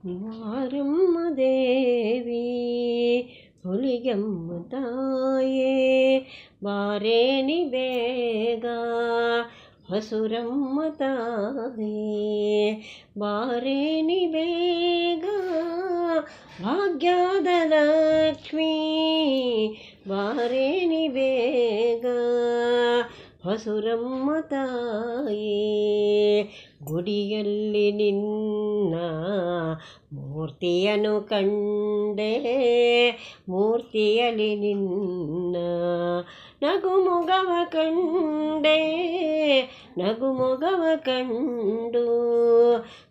ಮಾರಮ್ಮ ದೇವಿ ಹುಲಿಗೆಮ್ಮ ತಾಯೇ ಬಾರೇನಿ ಬೇಗ ಹಸುರಮ್ಮ ತಾಯೇ ಬಾರೇನಿ ಬೇಗ ಭಾಗ್ಯದ ಲಕ್ಷ್ಮೀ ಬಾರೇನಿ ಬೇಗ ಹಸುರಮ್ಮ ತಾಯೇ ಗುಡಿಯಲ್ಲಿ ನಿನ್ನ ಮೂರ್ತಿಯನ್ನು ಕಂಡೆ ಮೂರ್ತಿಯಲ್ಲಿ ನಿನ್ನ ನಗುಮೊಗವ ಕಂಡೆ ನಗುಮೊಗವ ಕಂಡು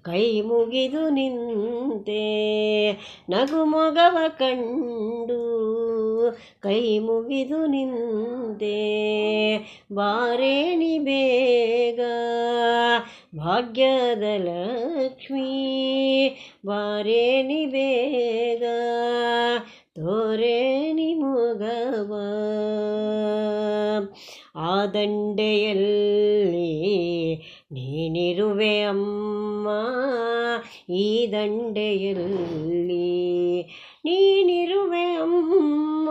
ಕೈ ಮುಗಿದು ನಿಂತೆ ನಗುಮೊಗವ ಕಂಡು ಕೈ ಮುಗಿದು ನಿಂತೆ ಬಾರೇನಿ ಬೇಗ ಭಾಗ್ಯದ ಲಕ್ಷ್ಮೀ ಬಾರೇನಿ ಬೇಗ ತೋರೇನಿ ಮೊಗವ ಆ ದಂಡೆಯಲ್ಲಿ ನೀನಿರುವೆ ಅಮ್ಮ ಈ ದಂಡೆಯಲ್ಲಿ ನೀನಿರುವೆ ಅಮ್ಮ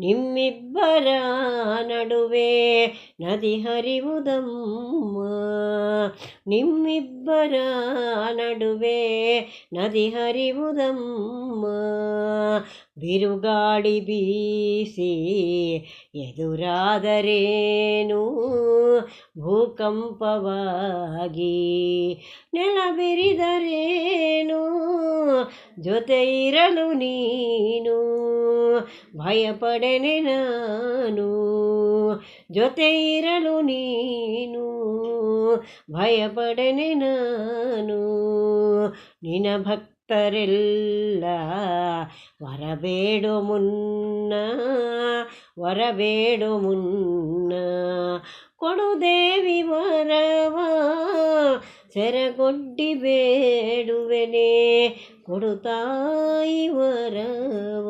ನಿಮ್ಮಿಬ್ಬರ ನಡುವೆ ನದಿ ಹರಿವುದಮ್ಮ ನಿಮ್ಮಿಬ್ಬರ ನಡುವೆ ನದಿ ಹರಿವುದಮ್ಮ ಬಿರುಗಾಳಿ ಬೀಸಿ ಎದುರಾದರೇನು ಭೂಕಂಪವಾಗಿ ನೆಲ ಬೆರಿದರೇನು ಜೊತೆ ಇರಲು ನೀನು ಭಯಪಡೆನೆ ನಾನು ಜೊತೆ ಇರಲು ನೀನು ಭಯಪಡೆನೆ ನಾನು ನಿನ್ನ ಭಕ್ತರೆಲ್ಲ ವರಬೇಡು ಮುನ್ನ ವರಬೇಡು ಮುನ್ನ ಕೊಡು ದೇವಿ ವರವ ಸೆರಗೊಡ್ಡಿ ಬೇಡುವೆನೆ ಕೊಡು ತಾಯಿ ವರವ.